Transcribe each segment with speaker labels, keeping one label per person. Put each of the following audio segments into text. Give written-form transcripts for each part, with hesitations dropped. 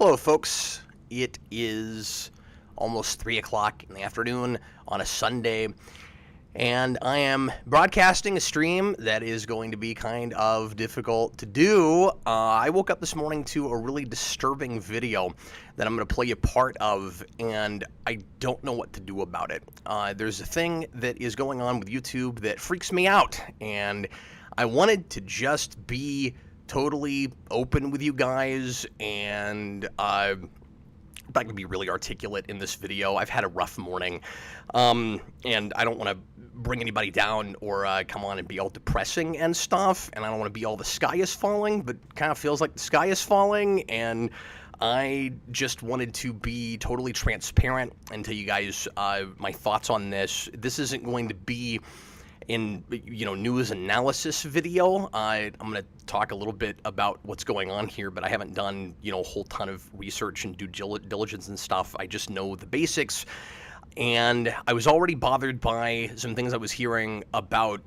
Speaker 1: Hello, folks. It is almost 3 o'clock in the afternoon on a Sunday, and I am broadcasting a stream that is going to be kind of difficult to do. I woke up this morning to a really disturbing video that I'm going to play you part of, and I don't know what to do about it. There's a thing that is going on with YouTube that freaks me out, and I wanted to just be totally open with you guys, and I'm not going to be really articulate in this video. I've had a rough morning, and I don't want to bring anybody down or come on and be all depressing and stuff, and I don't want to be all the sky is falling, but kind of feels like the sky is falling, and I just wanted to be totally transparent and tell you guys my thoughts on this. This isn't going to be in news analysis video. I'm going to talk a little bit about what's going on here, but I haven't done a whole ton of research and due diligence and stuff. I just know the basics, and I was already bothered by some things I was hearing about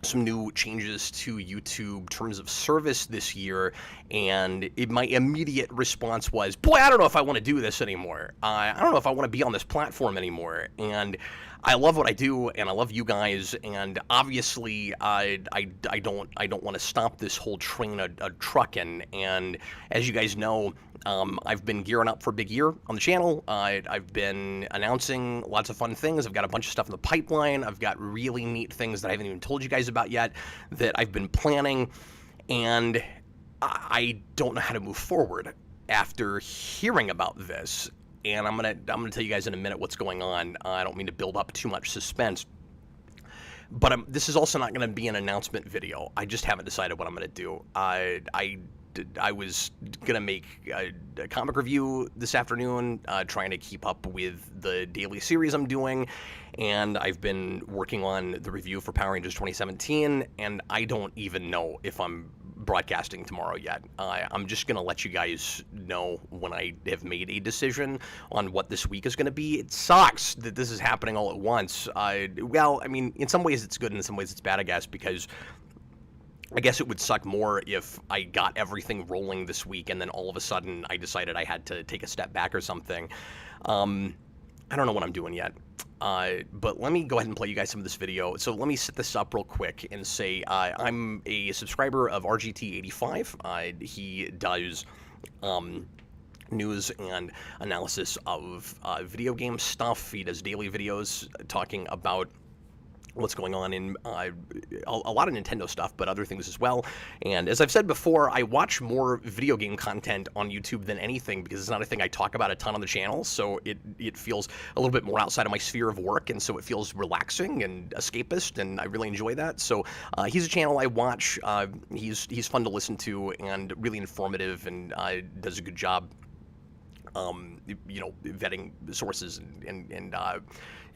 Speaker 1: some new changes to YouTube terms of service this year, and my immediate response was, boy, I don't know if I want to do this anymore. I don't know if I want to be on this platform anymore. And I love what I do, and I love you guys, and obviously I don't want to stop this whole train of trucking. And as you guys know, I've been gearing up for a big year on the channel. I've been announcing lots of fun things. I've got a bunch of stuff in the pipeline. I've got really neat things that I haven't even told you guys about yet that I've been planning, and I don't know how to move forward after hearing about this. And I'm gonna tell you guys in a minute what's going on. I don't mean to build up too much suspense, but this is also not going to be an announcement video. I just haven't decided what I'm going to do. I was going to make a comic review this afternoon, trying to keep up with the daily series I'm doing, and I've been working on the review for Power Rangers 2017, and I don't even know if I'm broadcasting tomorrow yet. I'm just going to let you guys know when I have made a decision on what this week is going to be. It sucks that this is happening all at once. Well, I mean, in some ways it's good, and in some ways it's bad, I guess, because I guess it would suck more if I got everything rolling this week and then all of a sudden I decided I had to take a step back or something. I don't know what I'm doing yet. But let me go ahead and play you guys some of this video. So let me set this up real quick and say I'm a subscriber of RGT85. He does news and analysis of video game stuff. He does daily videos talking about what's going on in a lot of Nintendo stuff, but other things as well. And as I've said before, I watch more video game content on YouTube than anything because it's not a thing I talk about a ton on the channel, so it feels a little bit more outside of my sphere of work, and so it feels relaxing and escapist, and I really enjoy that. So he's a channel I watch. He's fun to listen to and really informative, and does a good job vetting sources and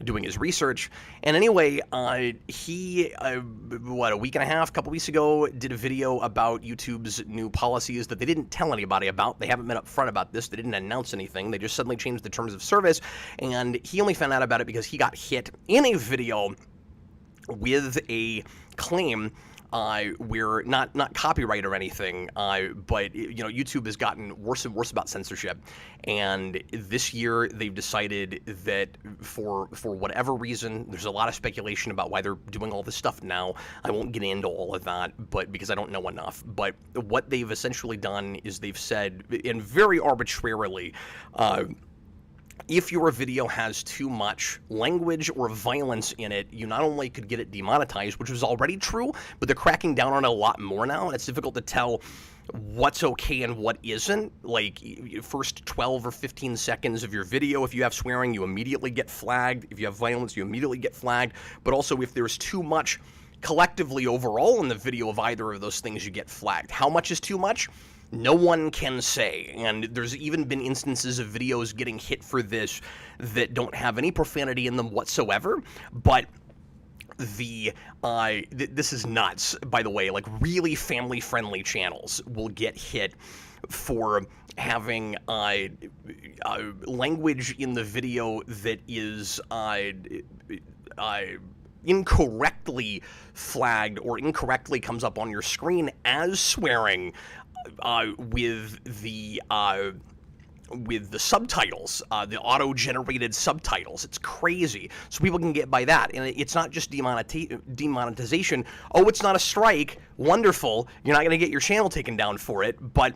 Speaker 1: doing his research. And anyway, he, a week and a half, couple weeks ago, did a video about YouTube's new policies that they didn't tell anybody about. They haven't been upfront about this. They didn't announce anything. They just suddenly changed the terms of service, and he only found out about it because he got hit in a video with a claim where not copyright or anything, but YouTube has gotten worse and worse about censorship, and this year they've decided that for whatever reason, there's a lot of speculation about why they're doing all this stuff now. I won't get into all of that, but because I don't know enough. But what they've essentially done is they've said, and very arbitrarily, if your video has too much language or violence in it, you not only could get it demonetized, which was already true, but they're cracking down on it a lot more now, and it's difficult to tell what's okay and what isn't. Like, first 12 or 15 seconds of your video, if you have swearing, you immediately get flagged. If you have violence, you immediately get flagged. But also, if there's too much collectively overall in the video of either of those things, you get flagged. How much is too much? No one can say, and there's even been instances of videos getting hit for this that don't have any profanity in them whatsoever, but this is nuts, by the way. Like, really family-friendly channels will get hit for having language in the video that is incorrectly flagged or incorrectly comes up on your screen as swearing, with the the subtitles, the auto-generated subtitles. It's crazy. So people can get by that. And it's not just demonetization. Oh, it's not a strike. Wonderful. You're not going to get your channel taken down for it. But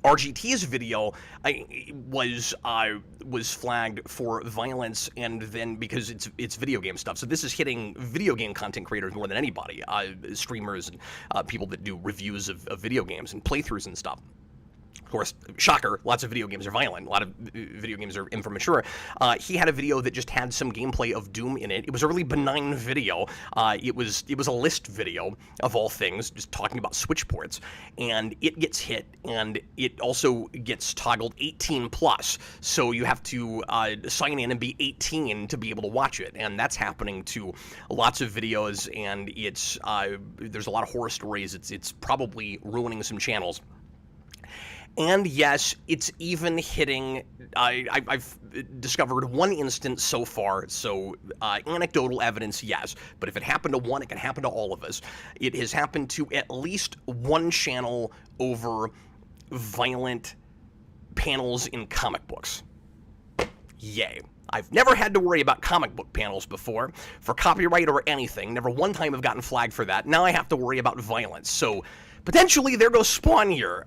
Speaker 1: RGT's video was flagged for violence, and then because it's video game stuff. So this is hitting video game content creators more than anybody, streamers and people that do reviews of video games and playthroughs and stuff. Of course, shocker, lots of video games are violent. A lot of video games are immature. He had a video that just had some gameplay of Doom in it. It was a really benign video. It was a list video, of all things, just talking about Switch ports. And it gets hit, and it also gets toggled 18 plus. So you have to sign in and be 18 to be able to watch it. And that's happening to lots of videos, and it's there's a lot of horror stories. It's probably ruining some channels. And yes, it's even hitting, I've discovered one instance so far, so anecdotal evidence, yes, but if it happened to one, it can happen to all of us. It has happened to at least one channel over violent panels in comic books. Yay. I've never had to worry about comic book panels before, for copyright or anything. Never one time have gotten flagged for that. Now I have to worry about violence. So potentially there goes Spawn here.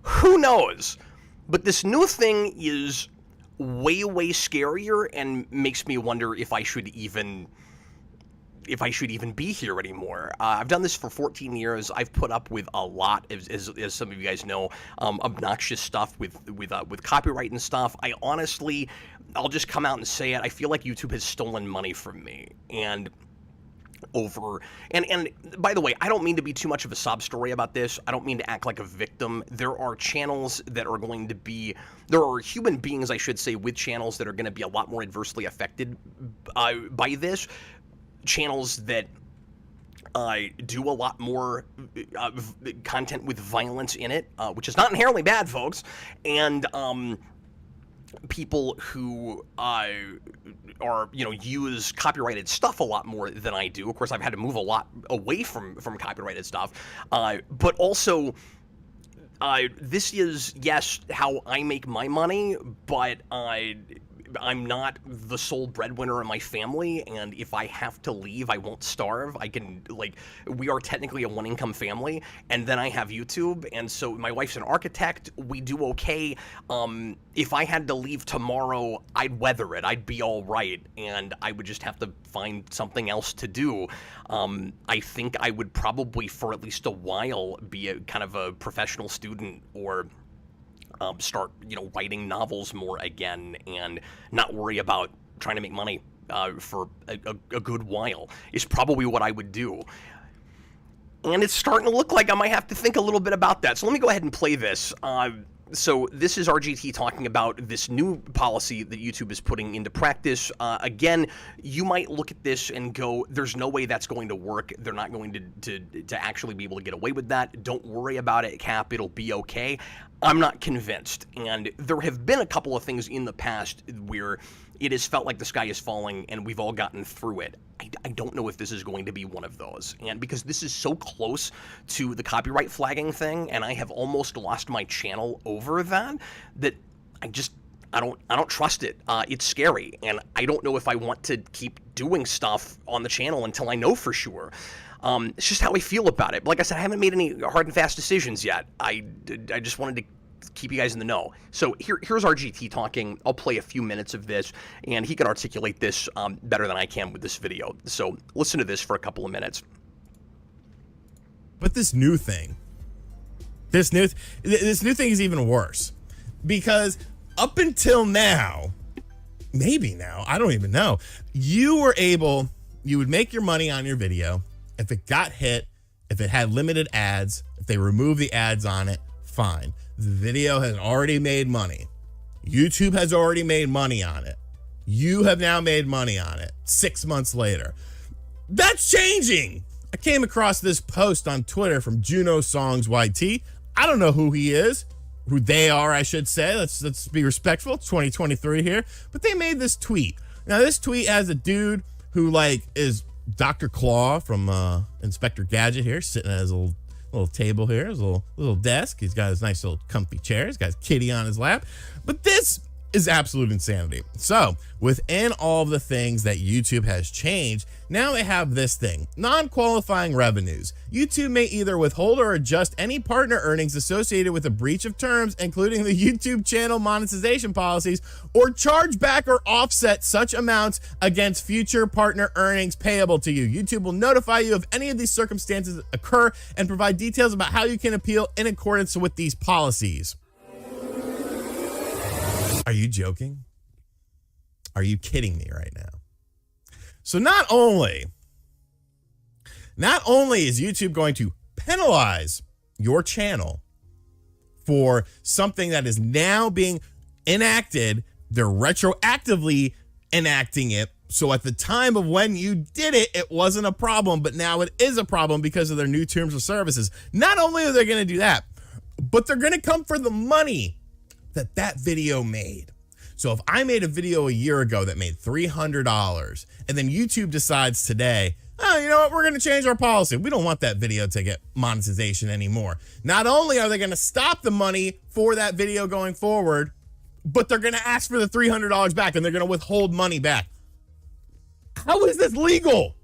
Speaker 1: Who knows? But this new thing is way, way scarier and makes me wonder if I should even be here anymore. I've done this for 14 years. I've put up with a lot, as some of you guys know, obnoxious stuff with copyright and stuff. I'll just come out and say it. I feel like YouTube has stolen money from me. And by the way, I don't mean to be too much of a sob story about this. I don't mean to act like a victim. There are channels that are going to be, there are human beings, I should say, with channels that are going to be a lot more adversely affected by this. Channels that do a lot more content with violence in it, which is not inherently bad, folks. And people who use copyrighted stuff a lot more than I do. Of course, I've had to move a lot away from copyrighted stuff, but also this is, yes, how I make my money, but I'm not the sole breadwinner in my family, and if I have to leave, I won't starve. We are technically a one-income family, and then I have YouTube, and so my wife's an architect. We do okay. If I had to leave tomorrow, I'd weather it. I'd be all right, and I would just have to find something else to do. I think I would probably, for at least a while, be a kind of a professional student, or start, writing novels more again and not worry about trying to make money for a good while is probably what I would do. And it's starting to look like I might have to think a little bit about that. So let me go ahead and play this. So this is RGT talking about this new policy that YouTube is putting into practice. Again, you might look at this and go, there's no way that's going to work. They're not going to actually be able to get away with that. Don't worry about it, Cap. It'll be okay. I'm not convinced. And there have been a couple of things in the past where it has felt like the sky is falling and we've all gotten through it. I don't know if this is going to be one of those. And because this is so close to the copyright flagging thing, and I have almost lost my channel over that I don't trust it. It's scary, and I don't know if I want to keep doing stuff on the channel until I know for sure. It's just how I feel about it. But like I said, I haven't made any hard and fast decisions yet. I just wanted to keep you guys in the know. So here's RGT talking. I'll play a few minutes of this, and he can articulate this better than I can with this video. So listen to this for a couple of minutes.
Speaker 2: But this new thing is even worse, because up until now, maybe now, I don't even know, you would make your money on your video. If it got hit, if it had limited ads, if they removed the ads on it, fine. The video has already made money. YouTube has already made money on it. You have now made money on it 6 months later. That's changing. I came across this post on Twitter from Juno Songs YT. I don't know who he is, who they are, I should say. Let's be respectful. It's 2023 here. But they made this tweet. Now, this tweet has a dude who is Dr. Claw from Inspector Gadget here, sitting at his little little table here, his little desk. He's got his nice little comfy chair. He's got his kitty on his lap. But this is absolute insanity. So within all of the things that YouTube has changed, now they have this thing, non-qualifying revenues. YouTube may either withhold or adjust any partner earnings associated with a breach of terms, including the YouTube channel monetization policies, or charge back or offset such amounts against future partner earnings payable to you. YouTube will notify you if any of these circumstances occur and provide details about how you can appeal in accordance with these policies. Are you joking? Are you kidding me right now? So not only is YouTube going to penalize your channel for something that is now being enacted, they're retroactively enacting it. So at the time of when you did it, it wasn't a problem, but now it is a problem because of their new terms of services. Not only are they going to do that, but they're going to come for the money that video made. So if I made a video a year ago that made $300 and then YouTube decides today, oh, you know what, we're going to change our policy. We don't want that video to get monetization anymore. Not only are they going to stop the money for that video going forward, but they're going to ask for the $300 back and they're going to withhold money back. How is this legal?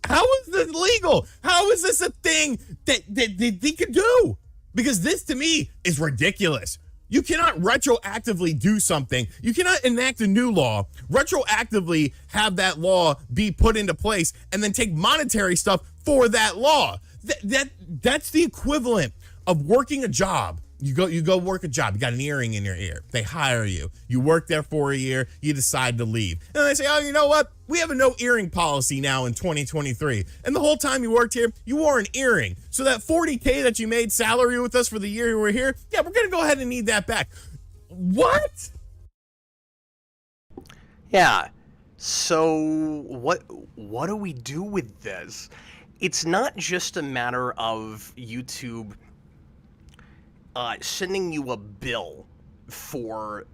Speaker 2: How is this legal? How is this a thing that they could do? Because this to me is ridiculous. You cannot retroactively do something. You cannot enact a new law, retroactively have that law be put into place, and then take monetary stuff for that law. That's the equivalent of working a job. You go work a job. You got an earring in your ear. They hire you. You work there for a year. You decide to leave. And they say, oh, you know what? We have a no earring policy now in 2023. And the whole time you worked here, you wore an earring. So that $40K that you made salary with us for the year you were here, yeah, we're going to go ahead and need that back. What?
Speaker 1: Yeah. So what do we do with this? It's not just a matter of YouTube sending you a bill for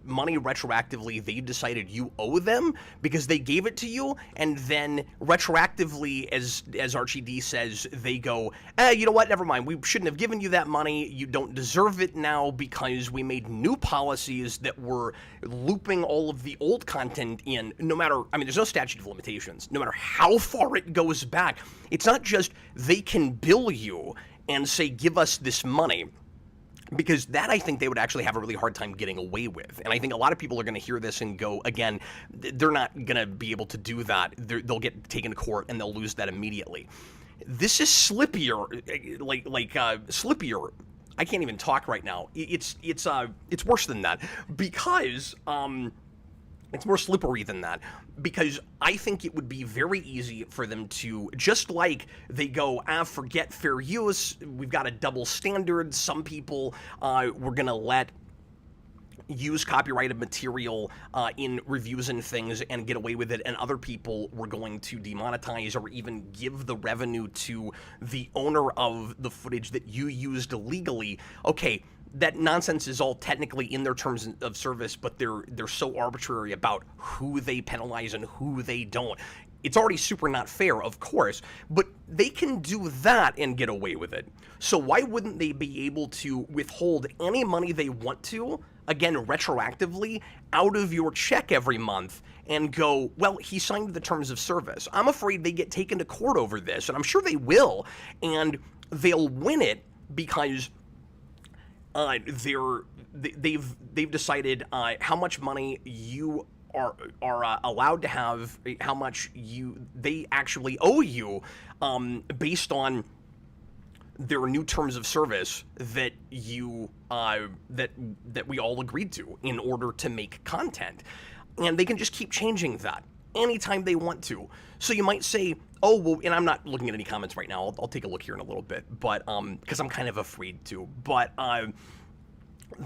Speaker 1: money retroactively they decided you owe them because they gave it to you, and then retroactively, as Archie D says, they go, you know what, never mind, we shouldn't have given you that money, you don't deserve it now because we made new policies that were looping all of the old content in, no matter, I mean, there's no statute of limitations, no matter how far it goes back. It's not just they can bill you and say, give us this money, because that I think they would actually have a really hard time getting away with. And I think a lot of people are going to hear this and go, again, they're not going to be able to do that. They'll get taken to court and they'll lose that immediately. This is slippier, slippier. I can't even talk right now. It's worse than that because it's more slippery than that, because I think it would be very easy for them to, just like they go, forget fair use, we've got a double standard, some people we're going to let use copyrighted material in reviews and things and get away with it, and other people we're going to demonetize or even give the revenue to the owner of the footage that you used illegally. Okay, that nonsense is all technically in their terms of service, but they're so arbitrary about who they penalize and who they don't. It's already super not fair, of course, but they can do that and get away with it. So why wouldn't they be able to withhold any money they want to, again, retroactively, out of your check every month and go, well, he signed the terms of service. I'm afraid they get taken to court over this, and I'm sure they will, and they'll win it because they've decided how much money you are allowed to have, how much they actually owe you, based on their new terms of service that that we all agreed to in order to make content, and they can just keep changing that anytime they want to. So you might say, oh, well, and I'm not looking at any comments right now. I'll take a look here in a little bit, but because I'm kind of afraid to. But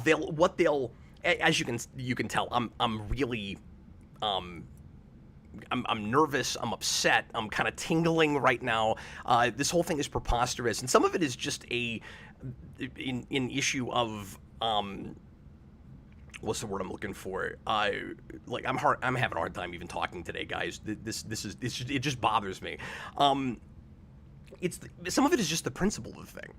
Speaker 1: they'll as you can tell, I'm really I'm nervous, I'm upset, I'm kind of tingling right now. This whole thing is preposterous, and some of it is just an issue of what's the word I'm looking for? I'm having a hard time even talking today, guys. It just bothers me. some of it is just the principle of the thing.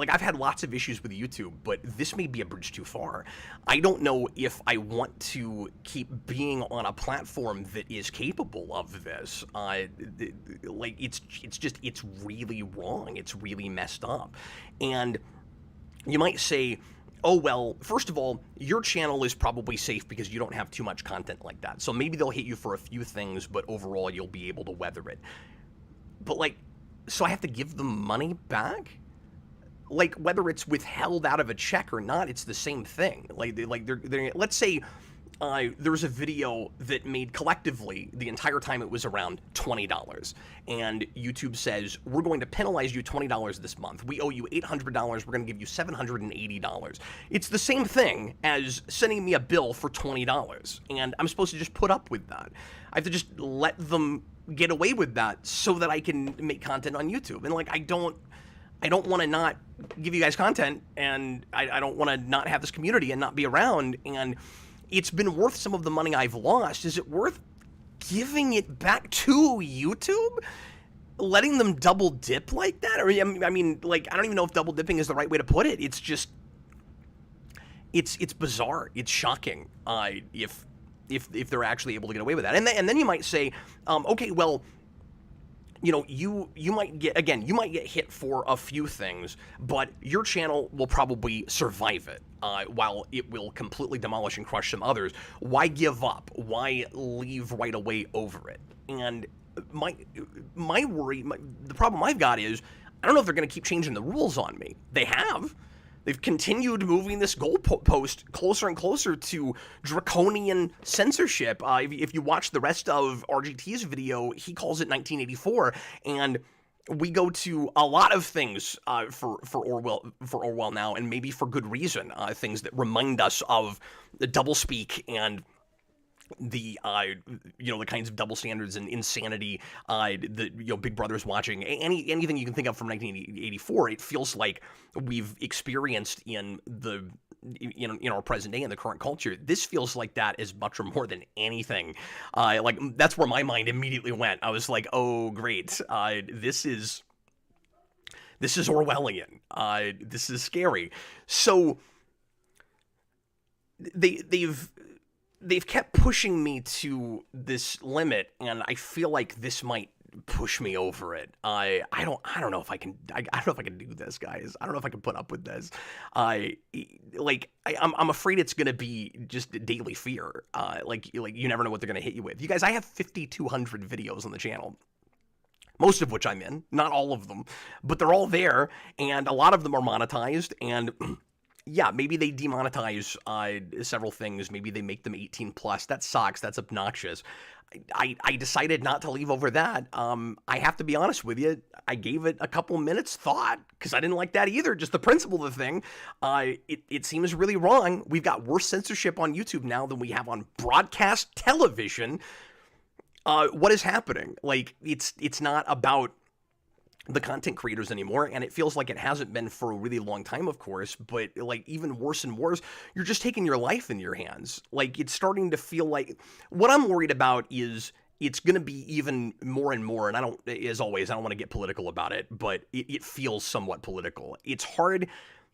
Speaker 1: I've had lots of issues with YouTube, but this may be a bridge too far. I don't know if I want to keep being on a platform that is capable of this. It's really wrong. It's really messed up. And you might say, oh, well, first of all, your channel is probably safe because you don't have too much content like that. So maybe they'll hit you for a few things, but overall you'll be able to weather it. But so I have to give them money back? Whether it's withheld out of a check or not, it's the same thing. Let's say there's a video that made collectively the entire time it was around $20, and YouTube says, we're going to penalize you $20 this month. We owe you $800. We're going to give you $780. It's the same thing as sending me a bill for $20, and I'm supposed to just put up with that. I have to just let them get away with that so that I can make content on YouTube. And I don't want to not give you guys content, and I don't want to not have this community and not be around. And it's been worth some of the money I've lost. Is it worth giving it back to YouTube? Letting them double dip like that? Or I mean, I don't even know if double dipping is the right way to put it. It's just, it's bizarre. It's shocking. If they're actually able to get away with that. And then you might say, okay, well, you might get hit for a few things, but your channel will probably survive it, while it will completely demolish and crush some others. Why give up? Why leave right away over it? And my worry, the problem I've got is, I don't know if they're going to keep changing the rules on me. They have. They've continued moving this goalpost closer and closer to draconian censorship. If you watch the rest of RGT's video, he calls it 1984, and we go to a lot of things for Orwell now, and maybe for good reason. Things that remind us of the doublespeak and the the kinds of double standards and insanity Big Brother's watching. Anything you can think of from 1984, it feels like we've experienced in our present day in the current culture. This feels like that as much or more than anything. That's where my mind immediately went. I was like, oh great, this is Orwellian. This is scary. So they've kept pushing me to this limit, and I feel like this might push me over it. I don't know if I can. I don't know if I can do this, guys. I don't know if I can put up with this. I'm afraid it's gonna be just daily fear. You never know what they're gonna hit you with. You guys, I have 5,200 videos on the channel. Most of which I'm in, not all of them, but they're all there, and a lot of them are monetized, and yeah, maybe they demonetize several things. Maybe they make them 18 plus. That sucks. That's obnoxious. I decided not to leave over that. I have to be honest with you. I gave it a couple minutes thought because I didn't like that either. Just the principle of the thing. It seems really wrong. We've got worse censorship on YouTube now than we have on broadcast television. What is happening? It's not about the content creators anymore, and it feels like it hasn't been for a really long time, of course, but even worse and worse, you're just taking your life in your hands. It's starting to feel like, what I'm worried about is it's going to be even more and more, and as always, I don't want to get political about it, but it feels somewhat political. It's hard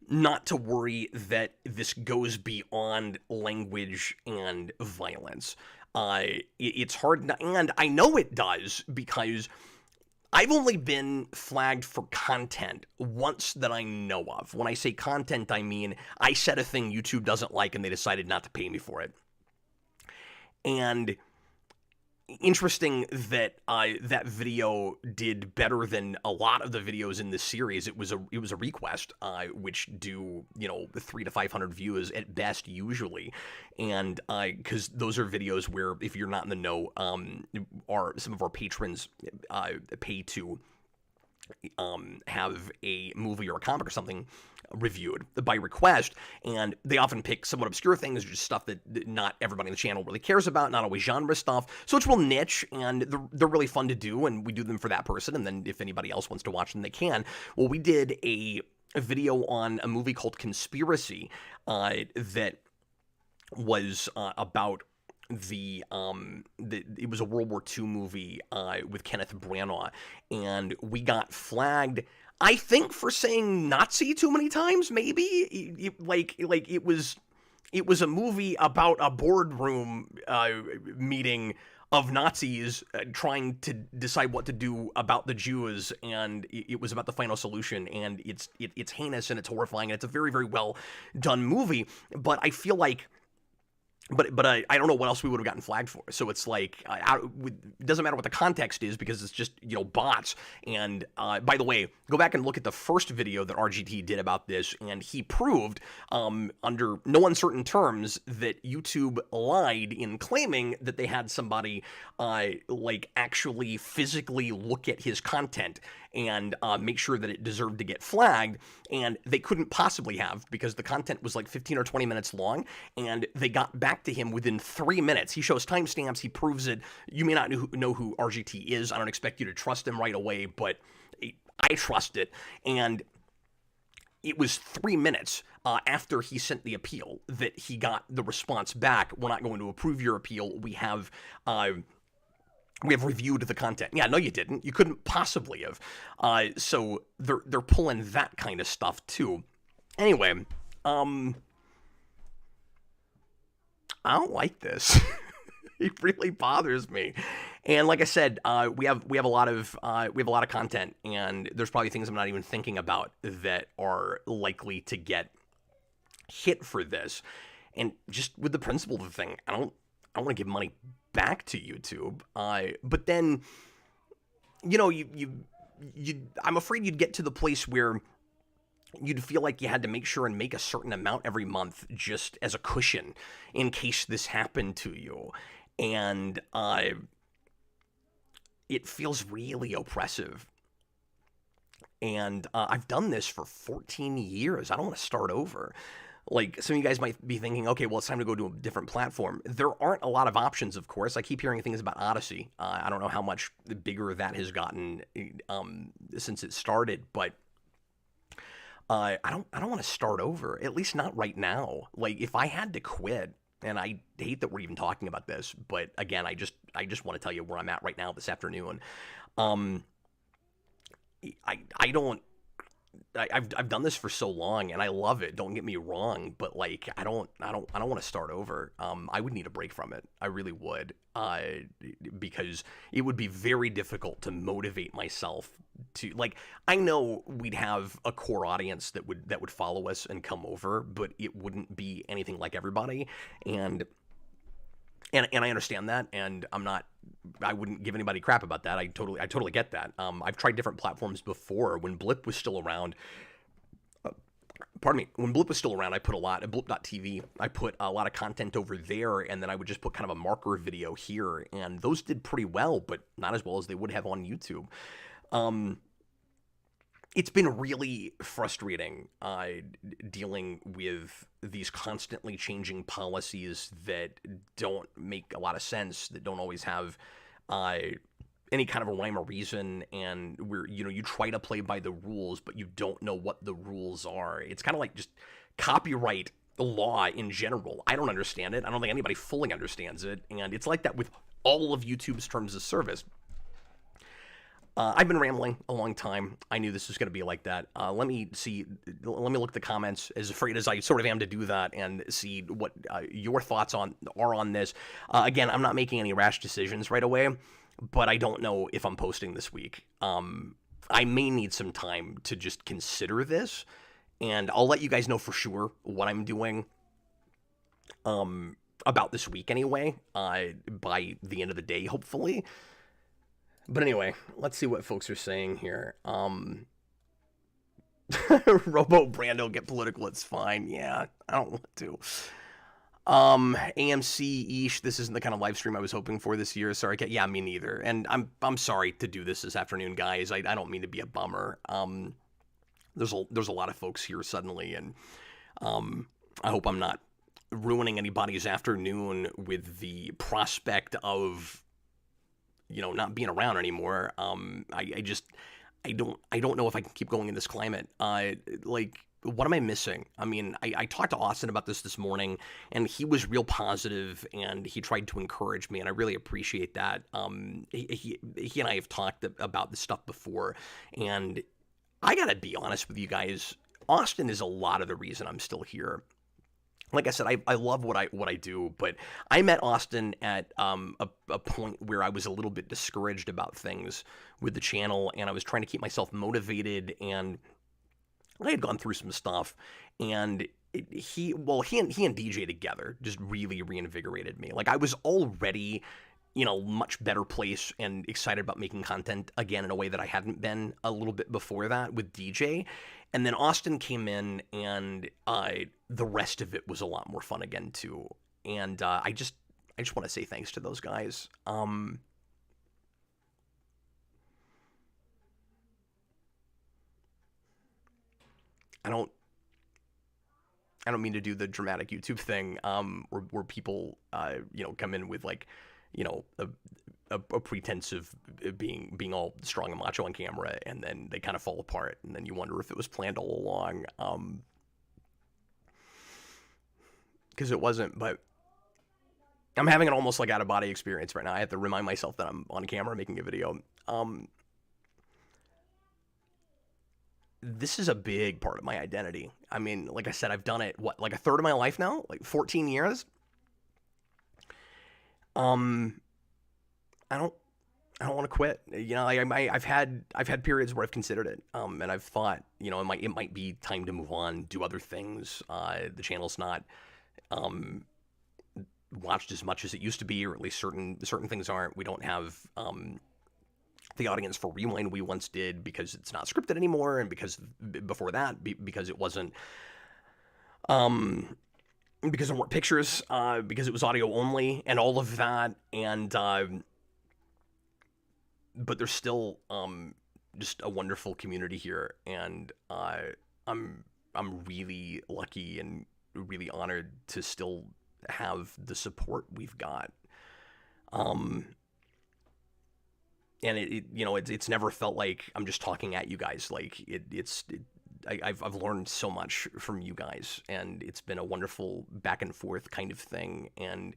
Speaker 1: not to worry that this goes beyond language and violence. It's hard, and I know it does, because I've only been flagged for content once that I know of. When I say content, I mean I said a thing YouTube doesn't like and they decided not to pay me for it. And interesting that that video did better than a lot of the videos in this series. It was a request, which do 300 to 500 views at best usually, and because those are videos where, if you're not in the know, some of our patrons pay to have a movie or a comic or something reviewed by request, and they often pick somewhat obscure things, just stuff that not everybody on the channel really cares about, not always genre stuff, so it's real niche, and they're really fun to do, and we do them for that person, and then if anybody else wants to watch them, they can. Well, we did a video on a movie called Conspiracy that was about it was a World War II movie with Kenneth Branagh, and we got flagged, I think, for saying Nazi too many times. Maybe it was a movie about a boardroom meeting of Nazis trying to decide what to do about the Jews, and it was about the final solution, and it's heinous and it's horrifying, and it's a very, very well done movie. But I feel like, but I don't know what else we would have gotten flagged for. So it's like, it doesn't matter what the context is, because it's just, bots. And by the way, go back and look at the first video that RGT did about this, and he proved under no uncertain terms that YouTube lied in claiming that they had somebody actually physically look at his content and make sure that it deserved to get flagged, and they couldn't possibly have, because the content was like 15 or 20 minutes long, and they got back to him within 3 minutes. He shows timestamps, he proves it. You may not know who RGT is. I don't expect you to trust him right away, but I trust it. And it was 3 minutes after he sent the appeal that he got the response back: "We're not going to approve your appeal. We have reviewed the content." Yeah, no, you didn't. You couldn't possibly have. So they're pulling that kind of stuff too. Anyway, I don't like this. It really bothers me. And like I said, we have a lot of content, and there's probably things I'm not even thinking about that are likely to get hit for this. And just with the principle of the thing, I don't want to give money back to YouTube. But then, I'm afraid you'd get to the place where you'd feel like you had to make sure and make a certain amount every month just as a cushion in case this happened to you. And it feels really oppressive. And I've done this for 14 years. I don't want to start over. Like, some of you guys might be thinking, okay, well, it's time to go to a different platform. There aren't a lot of options, of course. I keep hearing things about Odyssey. I don't know how much bigger that has gotten since it started, but I don't want to start over, at least not right now. Like, if I had to quit, and I hate that we're even talking about this, but again, I just want to tell you where I'm at right now this afternoon. I've done this for so long, and I love it. Don't get me wrong, but like, I don't want to start over. I would need a break from it. I really would, because it would be very difficult to motivate myself to, like, I know we'd have a core audience that would follow us and come over, but it wouldn't be anything like everybody, and I understand that, and I wouldn't give anybody crap about that. I totally get that. I've tried different platforms before. When Blip was still around, when Blip was still around, I put a lot at Blip.tv. I put a lot of content over there, and then I would just put kind of a marker video here, and those did pretty well, but not as well as they would have on YouTube. It's been really frustrating dealing with these constantly changing policies that don't make a lot of sense, that don't always have any kind of a rhyme or reason, and where, you try to play by the rules, but you don't know what the rules are. It's kind of like just copyright law in general. I don't understand it. I don't think anybody fully understands it, and it's like that with all of YouTube's terms of service. I've been rambling a long time. I knew this was going to be like that. Let me look at the comments, as afraid as I sort of am to do that, and see what your thoughts are on this. Again, I'm not making any rash decisions right away, but I don't know if I'm posting this week. I may need some time to just consider this, and I'll let you guys know for sure what I'm doing about this week anyway, by the end of the day, hopefully. But anyway, let's see what folks are saying here. Robo Brando, get political, it's fine. Yeah, I don't want to. AMC Ish, this isn't the kind of live stream I was hoping for this year. Sorry, yeah, me neither. And I'm sorry to do this afternoon, guys. I don't mean to be a bummer. There's a lot of folks here suddenly, and I hope I'm not ruining anybody's afternoon with the prospect of not being around anymore. I don't know if I can keep going in this climate. Like, what am I missing? I mean, I talked to Austin about this morning, and he was real positive, and he tried to encourage me, and I really appreciate that. He and I have talked about this stuff before, and I gotta be honest with you guys. Austin is a lot of the reason I'm still here. Like I said, I love what I do, but I met Austin at a point where I was a little bit discouraged about things with the channel, and I was trying to keep myself motivated, and I had gone through some stuff, and he and DJ together just really reinvigorated me. Like I was already, much better place and excited about making content again in a way that I hadn't been a little bit before that with DJ. And then Austin came in, and the rest of it was a lot more fun again too. And I just want to say thanks to those guys. I don't mean to do the dramatic YouTube thing, where people, come in with like, a pretense of being all strong and macho on camera, and then they kind of fall apart, and then you wonder if it was planned all along, because it wasn't. But I'm having an almost like out of body experience right now. I have to remind myself that I'm on camera making a video. This is a big part of my identity. I mean, like I said, I've done it, like a third of my life now, like 14 years. I don't want to quit. I've had periods where I've considered it, and I've thought, it might be time to move on, do other things. The channel's not watched as much as it used to be, or at least certain things aren't. We don't have the audience for Rewind we once did, because it's not scripted anymore, and because before that, because it wasn't, because there weren't pictures, because it was audio only, and all of that, and but there's still just a wonderful community here, and I'm really lucky and really honored to still have the support we've got. And it's never felt like I'm just talking at you guys. Like I've learned so much from you guys, and it's been a wonderful back and forth kind of thing. And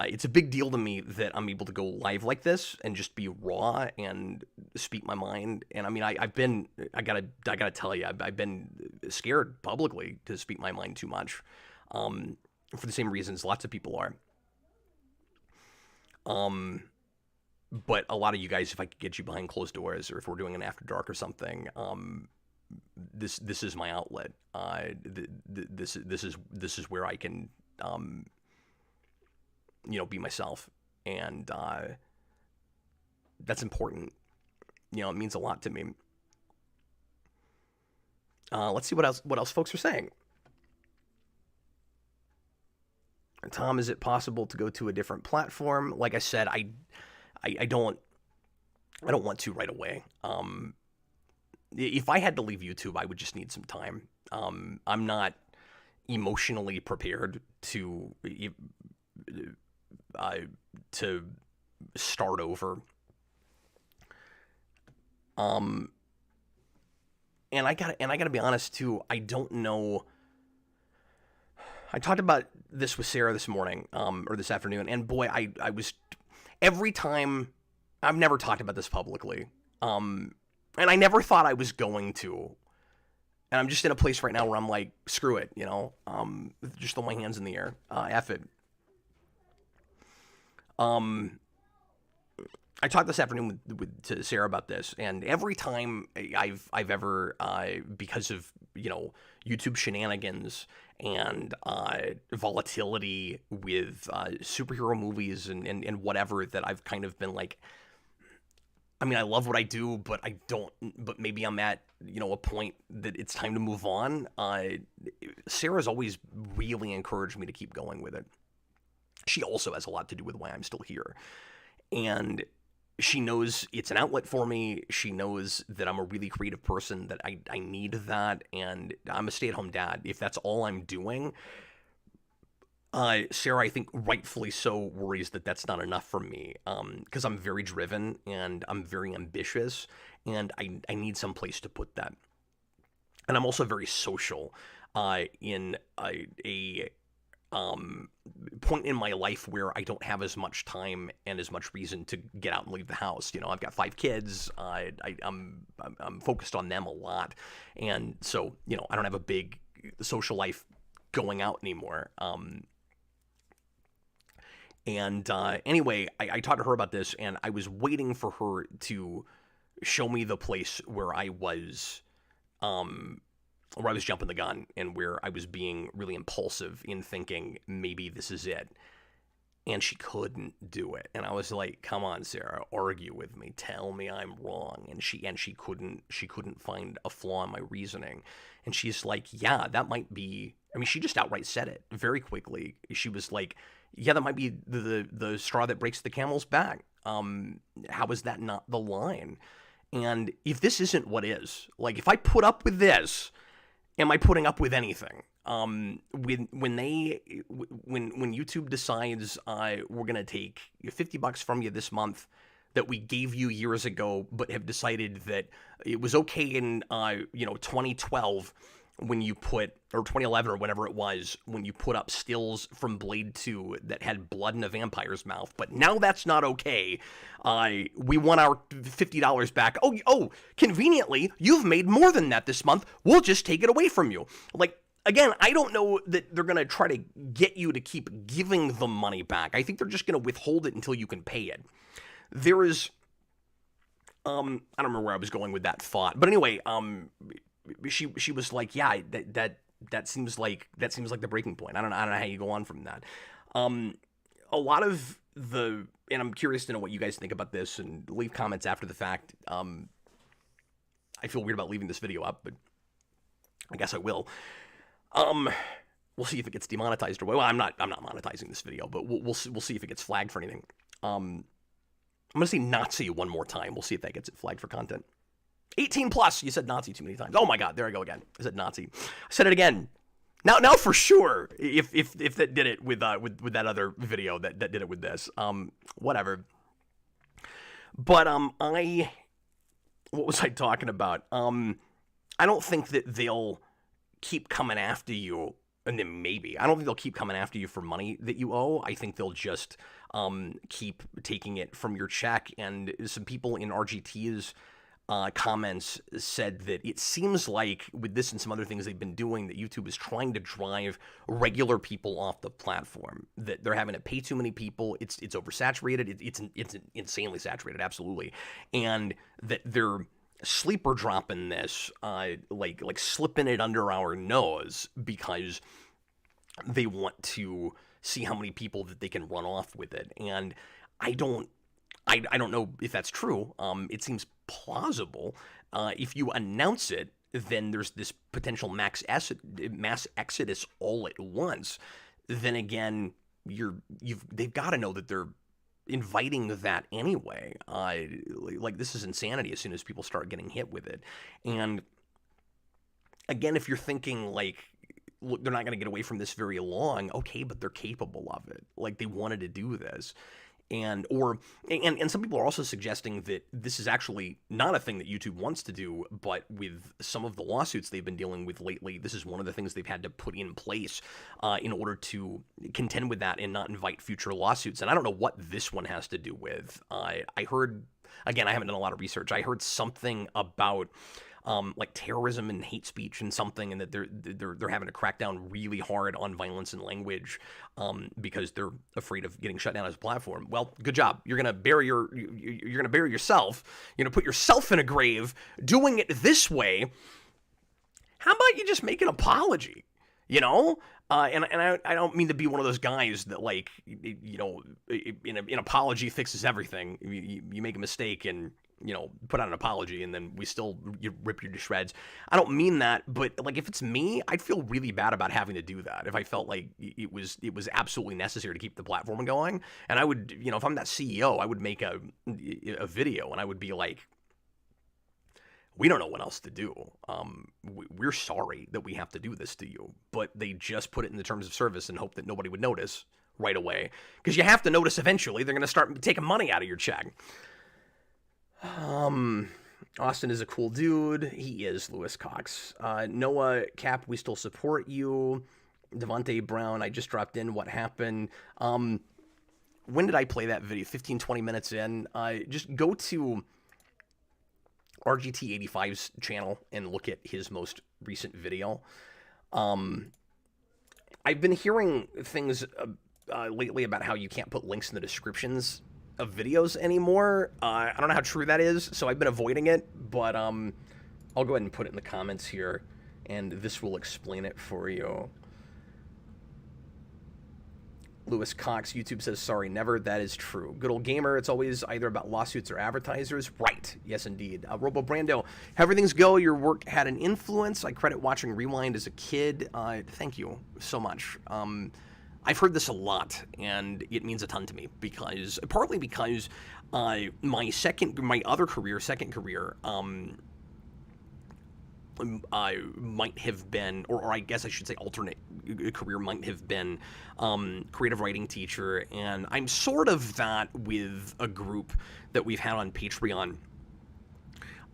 Speaker 1: it's a big deal to me that I'm able to go live like this and just be raw and speak my mind. And I mean, I gotta tell you, I've been scared publicly to speak my mind too much, for the same reasons lots of people are. But a lot of you guys, if I could get you behind closed doors, or if we're doing an after dark or something, this is my outlet. This is where I can, be myself, and that's important. It means a lot to me. Let's see what else folks are saying. Tom, is it possible to go to a different platform? Like I said, I don't want to right away. If I had to leave YouTube, I would just need some time. I'm not emotionally prepared to start over. And I gotta be honest too. I don't know. I talked about this with Sarah this morning, or this afternoon, and boy, I was, every time, I've never talked about this publicly, and I never thought I was going to, and I'm just in a place right now where I'm like, screw it, just throw my hands in the air, F it. I talked this afternoon to Sarah about this, and every time I've ever, because of, YouTube shenanigans and volatility with superhero movies and whatever, that I've kind of been like, I mean, I love what I do, but but maybe I'm at, a point that it's time to move on. Sarah's always really encouraged me to keep going with it. She also has a lot to do with why I'm still here. And she knows it's an outlet for me. She knows that I'm a really creative person, that I need that, and I'm a stay-at-home dad. If that's all I'm doing, Sarah, I think rightfully so, worries that that's not enough for me, because I'm very driven and I'm very ambitious, and I need some place to put that. and I'm also very social in a point in my life where I don't have as much time and as much reason to get out and leave the house. I've got 5 kids. I'm focused on them a lot, and so I don't have a big social life going out anymore. Anyway, I talked to her about this, and I was waiting for her to show me the place where I was jumping the gun and where I was being really impulsive in thinking maybe this is it. And she couldn't do it. And I was like, come on, Sarah, argue with me. Tell me I'm wrong. And she couldn't find a flaw in my reasoning. And she's like, yeah, that might be, I mean, she just outright said it very quickly. She was like, yeah, that might be the straw that breaks the camel's back. How is that not the line? And if this isn't what is, like, if I put up with this, am I putting up with anything? When YouTube decides we're gonna take $50 from you this month that we gave you years ago, but have decided that it was okay in 2012 when you put, or 2011 or whenever it was, when you put up stills from Blade 2 that had blood in a vampire's mouth, but now that's not okay. We want our $50 back. Oh, conveniently, you've made more than that this month. We'll just take it away from you. Like, again, I don't know that they're going to try to get you to keep giving the money back. I think they're just going to withhold it until you can pay it. There is, I don't remember where I was going with that thought, but anyway, she was like, yeah, that seems like the breaking point. I don't know how you go on from that. A lot of and I'm curious to know what you guys think about this, and leave comments after the fact. I feel weird about leaving this video up, but I guess I will. We'll see if it gets demonetized or well, I'm not monetizing this video, but we'll see if it gets flagged for anything. I'm gonna say Nazi one more time. We'll see if that gets it flagged for content. 18 plus. You said Nazi too many times. Oh my God, there I go again. I said Nazi. I said it again. Now for sure. If that did it with that other video that did it with this. Whatever. But what was I talking about? I don't think that they'll keep coming after you. And then maybe I don't think they'll keep coming after you for money that you owe. I think they'll just keep taking it from your check. And some people in RGT's comments said that it seems like with this and some other things they've been doing that YouTube is trying to drive regular people off the platform, that they're having to pay too many people. It's oversaturated. It's insanely saturated. Absolutely. And that they're sleeper dropping this, like slipping it under our nose because they want to see how many people that they can run off with it. And I don't know if that's true. It seems plausible. If you announce it, then there's this potential mass exodus all at once. Then again, they've got to know that they're inviting that anyway. Like, this is insanity as soon as people start getting hit with it. And again, if you're thinking like, look, they're not going to get away from this very long, okay, but they're capable of it. Like, they wanted to do this. And some people are also suggesting that this is actually not a thing that YouTube wants to do, but with some of the lawsuits they've been dealing with lately, this is one of the things they've had to put in place in order to contend with that and not invite future lawsuits. And I don't know what this one has to do with. I heard, again, I haven't done a lot of research. I heard something about like terrorism and hate speech and something, and that they're having to crack down really hard on violence and language because they're afraid of getting shut down as a platform. Well, good job. You're gonna bury yourself. You're gonna put yourself in a grave doing it this way. How about you just make an apology? And I don't mean to be one of those guys that, like, an apology fixes everything. You make a mistake and put out an apology, and then you rip you to shreds. I don't mean that, but like, if it's me, I'd feel really bad about having to do that if I felt like it was absolutely necessary to keep the platform going. And I would, if I'm that CEO, I would make a video, and I would be like, we don't know what else to do. We're sorry that we have to do this to you, but they just put it in the terms of service and hope that nobody would notice right away, because you have to notice eventually. They're going to start taking money out of your check. Austin is a cool dude. He is, Lewis Cox. Noah Cap, we still support you. Devontae Brown, I just dropped in. What happened? When did I play that video? 15, 20 minutes in. Just go to RGT85's channel and look at his most recent video. I've been hearing things lately about how you can't put links in the descriptions of videos anymore. I don't know how true that is, so I've been avoiding it, but I'll go ahead and put it in the comments here, and this will explain it for you. Lewis Cox, YouTube says, sorry, never. That is true. Good old gamer, it's always either about lawsuits or advertisers. Right. Yes, indeed. Robo Brando, how everything's go. Your work had an influence. I credit watching Rewind as a kid. Thank you so much. I've heard this a lot, and it means a ton to me partly because my other career, second career, might have been, or I guess I should say alternate career might have been creative writing teacher, and I'm sort of that with a group that we've had on Patreon,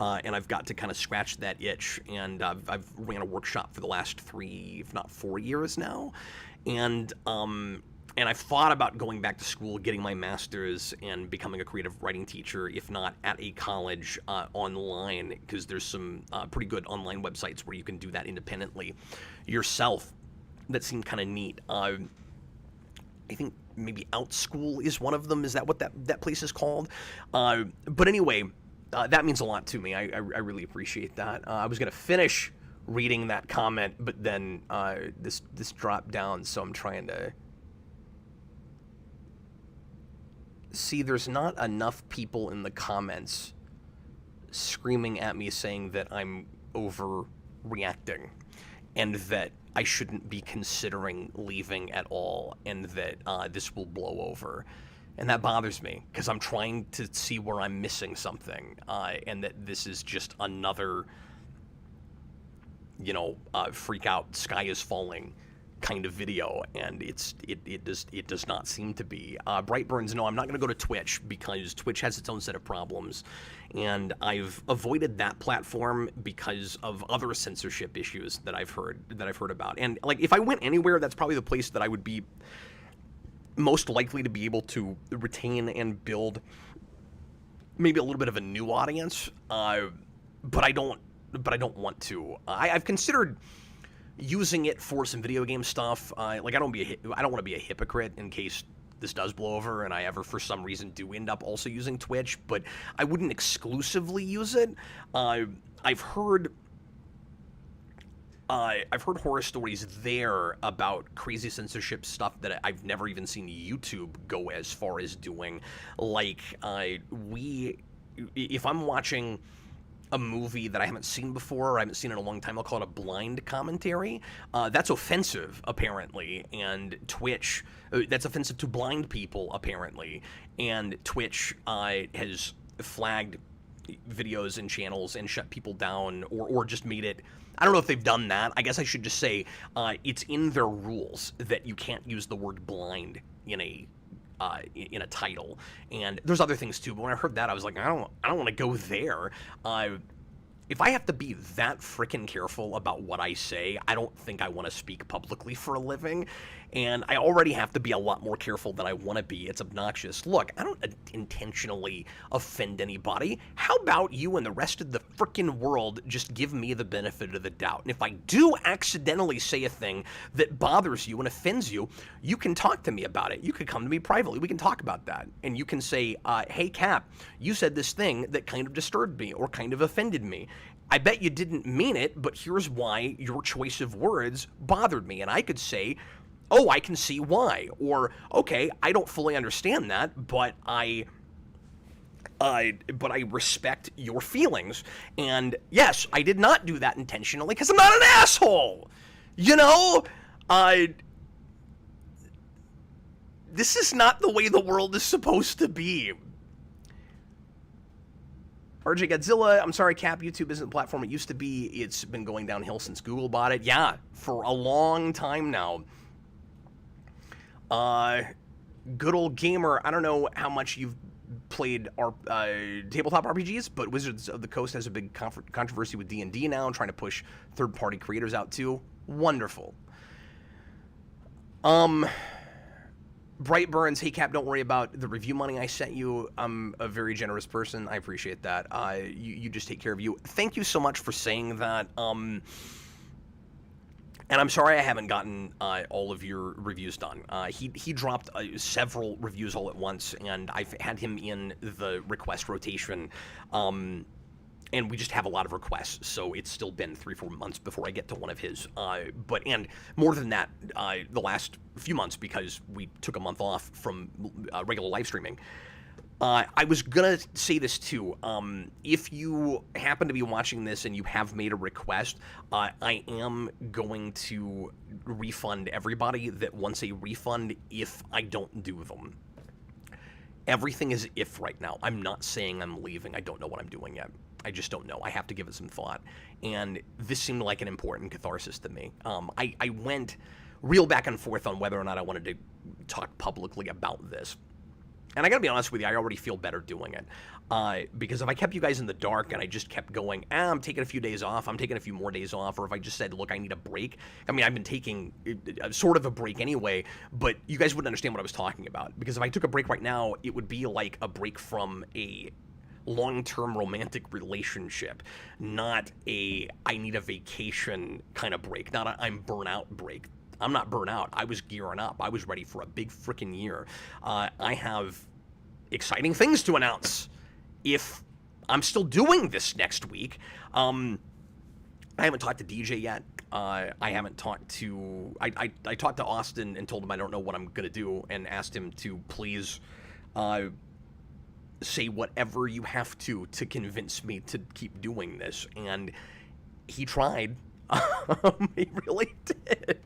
Speaker 1: and I've got to kind of scratch that itch, and I've ran a workshop for the last 3, if not 4 years now, and I've thought about going back to school, getting my master's, and becoming a creative writing teacher, if not at a college, online, because there's some pretty good online websites where you can do that independently yourself that seem kind of neat. I think maybe OutSchool is one of them. Is that what that place is called? But anyway, that means a lot to me. I really appreciate that. I was going to finish reading that comment, but then this dropped down, so I'm trying to... See, there's not enough people in the comments screaming at me saying that I'm overreacting and that I shouldn't be considering leaving at all and that this will blow over. And that bothers me because I'm trying to see where I'm missing something, and that this is just another, freak out, sky is falling kind of video, and it does not seem to be. Brightburns, no, I'm not going to go to Twitch because Twitch has its own set of problems, and I've avoided that platform because of other censorship issues that I've heard about. And like, if I went anywhere, that's probably the place that I would be most likely to be able to retain and build maybe a little bit of a new audience. But I don't want to. I've considered using it for some video game stuff. I don't want to be a hypocrite in case this does blow over and I ever for some reason do end up also using Twitch, but I wouldn't exclusively use it. I've heard horror stories there about crazy censorship stuff that I've never even seen YouTube go as far as doing. Like, if I'm watching a movie that I haven't seen before, or I haven't seen in a long time, I'll call it a blind commentary. That's offensive, apparently, and Twitch, that's offensive to blind people, apparently, and Twitch has flagged videos and channels and shut people down, or just made it, I don't know if they've done that. I guess I should just say it's in their rules that you can't use the word blind in a title, and there's other things too, but when I heard that I was like, I don't want to go there. If I have to be that freaking careful about what I say, I don't think I want to speak publicly for a living, and I already have to be a lot more careful than I want to be. It's obnoxious. Look, I don't intentionally offend anybody. How about you and the rest of the freaking world just give me the benefit of the doubt? And if I do accidentally say a thing that bothers you and offends you, you can talk to me about it. You could come to me privately. We can talk about that. And you can say, hey, Cap, you said this thing that kind of disturbed me or kind of offended me. I bet you didn't mean it, but here's why your choice of words bothered me. And I could say, oh, I can see why. Or, okay, I don't fully understand that, but I respect your feelings. And yes, I did not do that intentionally because I'm not an asshole. This is not the way the world is supposed to be. RJ Godzilla, I'm sorry, Cap, YouTube isn't the platform it used to be. It's been going downhill since Google bought it. Yeah, for a long time now. Good old gamer, I don't know how much you've played our tabletop RPGs, but Wizards of the Coast has a big controversy with D&D now, trying to push third-party creators out too. Wonderful. Brightburns, hey Cap, don't worry about the review money I sent you. I'm a very generous person. I appreciate that. You just take care of you. Thank you so much for saying that. And I'm sorry I haven't gotten all of your reviews done. He dropped several reviews all at once, and I've had him in the request rotation. And we just have a lot of requests, so it's still been 3-4 months before I get to one of his. And more than that, the last few months, because we took a month off from regular live streaming. I was gonna say this too. If you happen to be watching this and you have made a request, I am going to refund everybody that wants a refund if I don't do them. Everything is if right now. I'm not saying I'm leaving. I don't know what I'm doing yet. I just don't know. I have to give it some thought. And this seemed like an important catharsis to me. I went real back and forth on whether or not I wanted to talk publicly about this. And I gotta be honest with you, I already feel better doing it. Because if I kept you guys in the dark and I just kept going, I'm taking a few days off, I'm taking a few more days off, or if I just said, look, I need a break. I mean, I've been taking sort of a break anyway, but you guys wouldn't understand what I was talking about. Because if I took a break right now, it would be like a break from a long-term romantic relationship, not a I need a vacation kind of break, not a I'm burnout break. I'm not burnout. I was gearing up. I was ready for a big freaking year. I have exciting things to announce if I'm still doing this next week. I haven't talked to DJ yet. I haven't talked to... I talked to Austin and told him I don't know what I'm going to do and asked him to please say whatever you have to convince me to keep doing this. And he tried. He really did.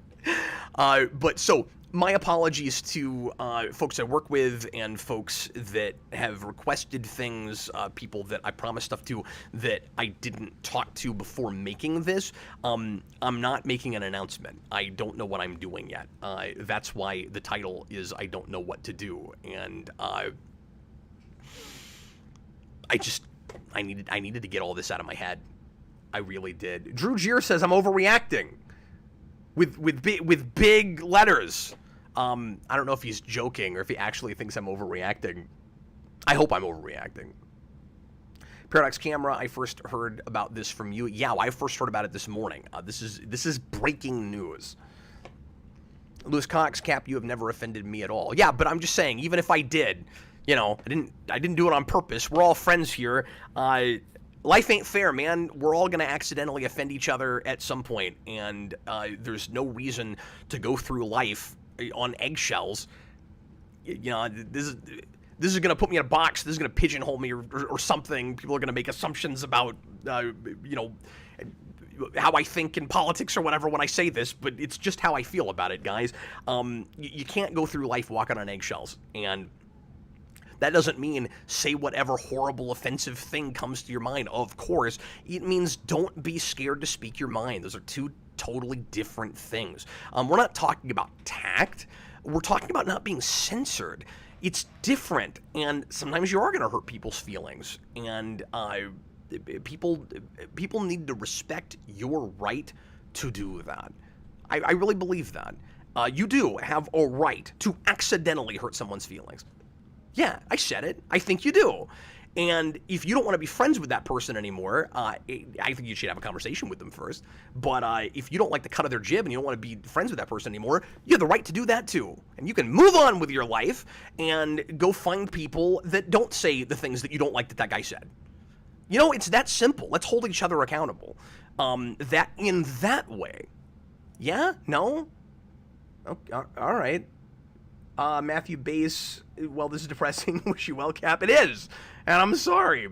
Speaker 1: But so my apologies to folks I work with and folks that have requested things, people that I promised stuff to that I didn't talk to before making this. I'm not making an announcement. I don't know what I'm doing yet. That's why the title is I don't know what to do. And I needed to get all this out of my head. I really did. Drew Gier says I'm overreacting. With big letters. I don't know if he's joking or if he actually thinks I'm overreacting. I hope I'm overreacting. Paradox Camera, I first heard about this from you. Yeah, I first heard about it this morning. This is breaking news. Lewis Cox, Cap, you have never offended me at all. Yeah, but I'm just saying, even if I did, you know, I didn't do it on purpose. We're all friends here. Life ain't fair, man. We're all going to accidentally offend each other at some point, and there's no reason to go through life on eggshells. You know, this is going to put me in a box. This is going to pigeonhole me or something. People are going to make assumptions about, you know, how I think in politics or whatever when I say this, but it's just how I feel about it, guys. You can't go through life walking on eggshells, and that doesn't mean say whatever horrible, offensive thing comes to your mind. Of course, it means don't be scared to speak your mind. Those are two totally different things. We're not talking about tact. We're talking about not being censored. It's different, and sometimes you are going to hurt people's feelings. And people need to respect your right to do that. I really believe that. You do have a right to accidentally hurt someone's feelings. Yeah, I said it. I think you do. And if you don't want to be friends with that person anymore, I think you should have a conversation with them first. But if you don't like the cut of their jib and you don't want to be friends with that person anymore, you have the right to do that too. And you can move on with your life and go find people that don't say the things that you don't like that guy said. You know, it's that simple. Let's hold each other accountable. That in that way. Yeah? No? Okay, all right. Matthew Bass, well, this is depressing. Wish you well, Cap. It is, and I'm sorry.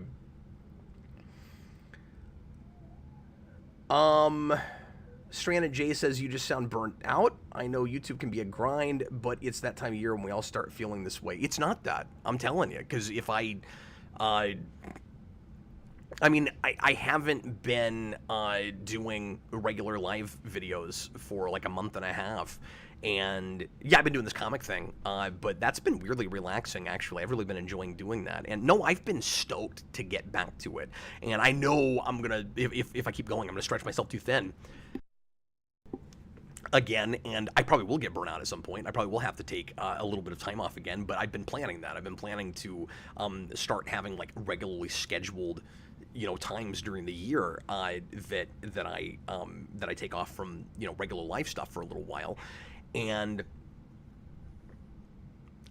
Speaker 1: Stranded J says you just sound burnt out. I know YouTube can be a grind, but it's that time of year when we all start feeling this way. It's not that. I'm telling you, because if I I mean, I haven't been doing regular live videos for like a month and a half. And yeah, I've been doing this comic thing, but that's been weirdly relaxing, actually. I've really been enjoying doing that. And no, I've been stoked to get back to it. And I know I'm going to, if I keep going, I'm going to stretch myself too thin again, and I probably will get burnout at some point. I probably will have to take a little bit of time off again, but I've been planning that. I've been planning to start having like regularly scheduled, times during the year that I take off from regular life stuff for a little while, and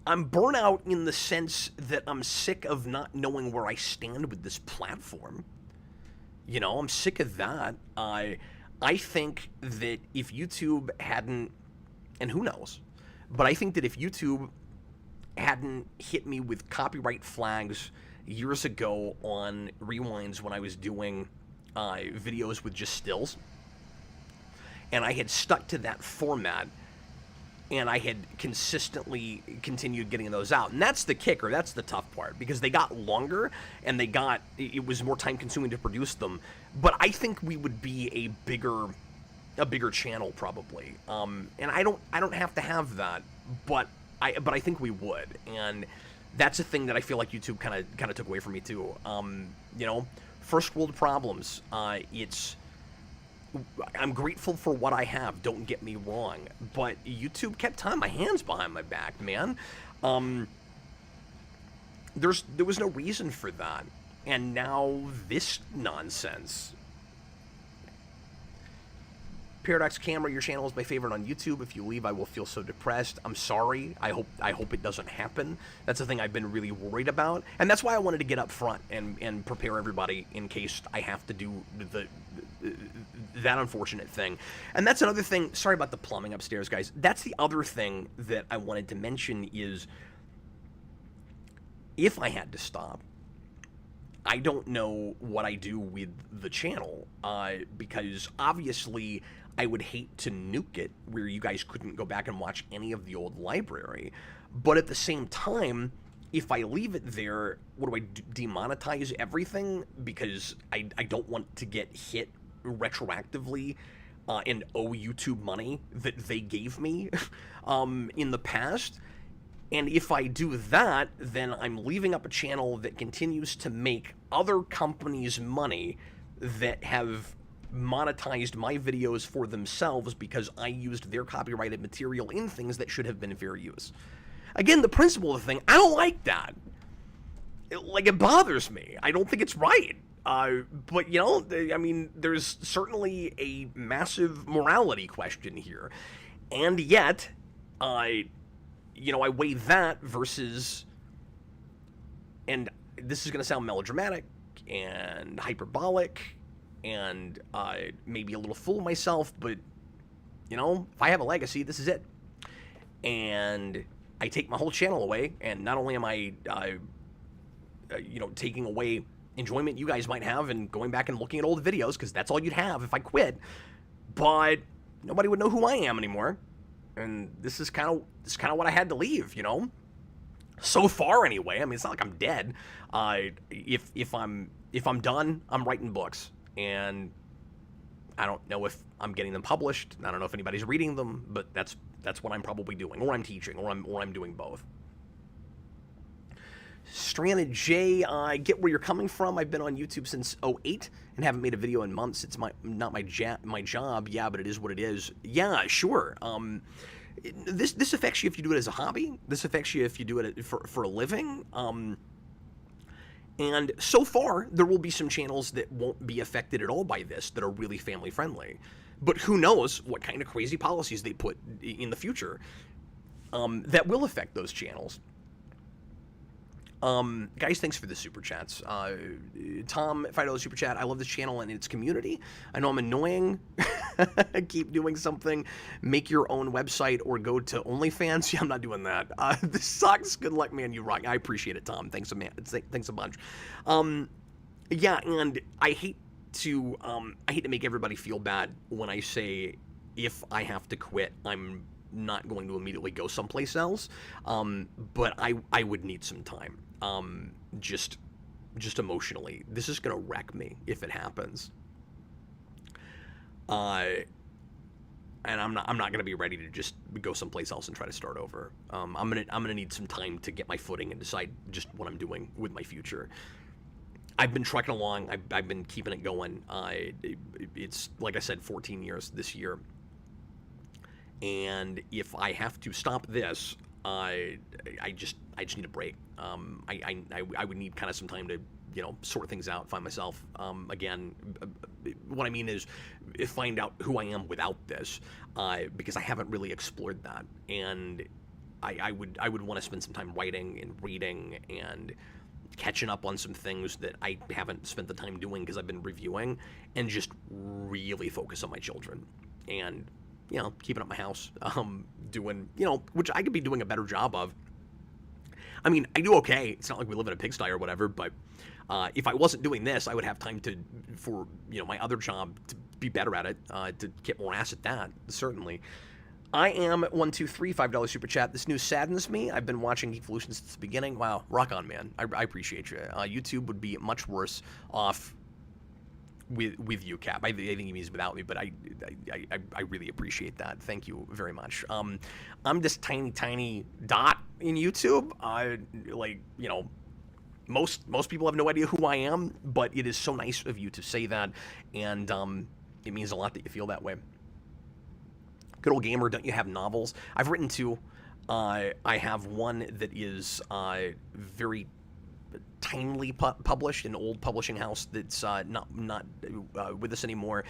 Speaker 1: I'm burnout in the sense that I'm sick of not knowing where I stand with this platform. I'm sick of that. I think that if YouTube hadn't, and who knows, but I think that if YouTube hadn't hit me with copyright flags years ago on rewinds when I was doing videos with just stills, and I had stuck to that format, and I had consistently continued getting those out. And that's the kicker, that's the tough part, because they got longer, and it was more time consuming to produce them. But I think we would be a bigger channel probably. And I don't have to have that, but I think we would. And that's a thing that I feel like YouTube kind of took away from me too. First world problems. I'm grateful for what I have, don't get me wrong, but YouTube kept tying my hands behind my back, man. There was no reason for that, and now this nonsense. Paradox Camera, your channel is my favorite on YouTube. If you leave, I will feel so depressed. I'm sorry. I hope it doesn't happen. That's the thing I've been really worried about, and that's why I wanted to get up front and prepare everybody in case I have to do that unfortunate thing. And that's another thing. Sorry about the plumbing upstairs, guys. That's the other thing that I wanted to mention is if I had to stop, I don't know what I do with the channel because obviously I would hate to nuke it where you guys couldn't go back and watch any of the old library. But at the same time, if I leave it there, what do I do, demonetize everything? Because I don't want to get hit retroactively and owe YouTube money that they gave me in the past. And if I do that, then I'm leaving up a channel that continues to make other companies money that have monetized my videos for themselves because I used their copyrighted material in things that should have been fair use. Again, the principle of the thing, I don't like that. It bothers me. I don't think it's right. But, I mean, there's certainly a massive morality question here. And yet, I weigh that versus, and this is going to sound melodramatic and hyperbolic and maybe a little full of myself, but, if I have a legacy, this is it. And I take my whole channel away, and not only am I, taking away enjoyment you guys might have and going back and looking at old videos, because that's all you'd have if I quit, but nobody would know who I am anymore. And this is kind of what I had to leave, so far anyway. I mean, it's not like I'm dead. If I'm done, I'm writing books, and I don't know if I'm getting them published. I don't know if anybody's reading them, but that's what I'm probably doing, or I'm teaching, or I'm doing both. Stranded J, I get where you're coming from. I've been on YouTube since '08 and haven't made a video in months. It's not my job. Yeah, but it is what it is. Yeah, sure. This affects you if you do it as a hobby. This affects you if you do it for a living. And so far, there will be some channels that won't be affected at all by this, that are really family friendly. But who knows what kind of crazy policies they put in the future that will affect those channels. Guys, thanks for the super chats. Tom, $5 super chat. I love this channel and its community. I know I'm annoying. Keep doing something. Make your own website or go to OnlyFans. Yeah, I'm not doing that. This sucks. Good luck, man. You rock. I appreciate it, Tom. Thanks a bunch. Yeah, and I hate to make everybody feel bad when I say if I have to quit, I'm not going to immediately go someplace else. But I would need some time. Just just emotionally. This is going to wreck me if it happens. And I'm not going to be ready to just go someplace else and try to start over. I'm gonna need some time to get my footing and decide just what I'm doing with my future. I've been trucking along. I've been keeping it going. It's like I said, 14 years this year. And if I have to stop this, I just need a break. I would need kind of some time to sort things out, find myself again. What I mean is find out who I am without this, because I haven't really explored that, and I would want to spend some time writing and reading and catching up on some things that I haven't spent the time doing because I've been reviewing, and just really focus on my children and keeping up my house, doing which I could be doing a better job of. I mean, I do okay. It's not like we live in a pigsty or whatever, but if I wasn't doing this, I would have time for my other job to be better at it, to get more ass at that, certainly. I am at 123, $5 super chat. This news saddens me. I've been watching Geekvolution since the beginning. Wow, rock on, man. I appreciate you. YouTube would be much worse off with you, Cap. I think he means without me, but I really appreciate that. Thank you very much. I'm this tiny dot in YouTube. Most people have no idea who I am, but it is so nice of you to say that, and it means a lot that you feel that way. Good old gamer, don't you have novels? I've written two. I have one that is very tinily published, an old publishing house that's not with us anymore,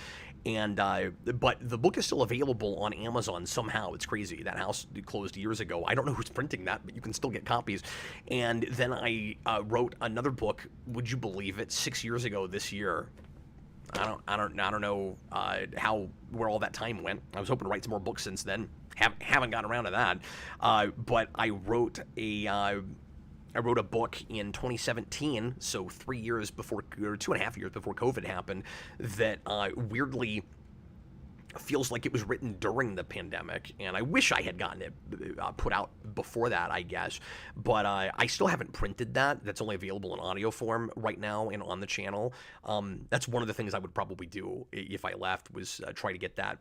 Speaker 1: and but the book is still available on Amazon somehow. It's crazy. That house closed years ago. I don't know who's printing that, but you can still get copies. And then I wrote another book. Would you believe it? 6 years ago this year. I don't know where all that time went. I was hoping to write some more books since then. Haven't gotten around to that. But I wrote a book in 2017, so 3 years before, or 2.5 years before COVID happened, that weirdly feels like it was written during the pandemic, and I wish I had gotten it put out before that, I guess, but I still haven't printed that. That's only available in audio form right now and on the channel. That's one of the things I would probably do if I left, was try to get that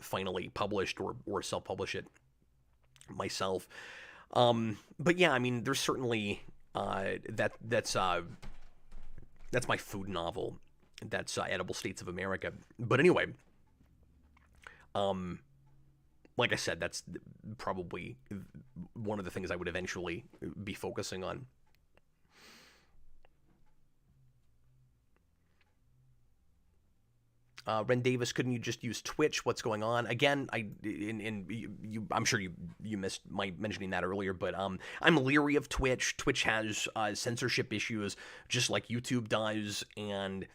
Speaker 1: finally published or self-publish it myself. But yeah, I mean, there's certainly that's my food novel. That's Edible States of America. But anyway, like I said, that's probably one of the things I would eventually be focusing on. Ren Davis, couldn't you just use Twitch? What's going on? Again, I'm sure you missed my mentioning that earlier, but I'm leery of Twitch. Twitch has censorship issues, just like YouTube does, and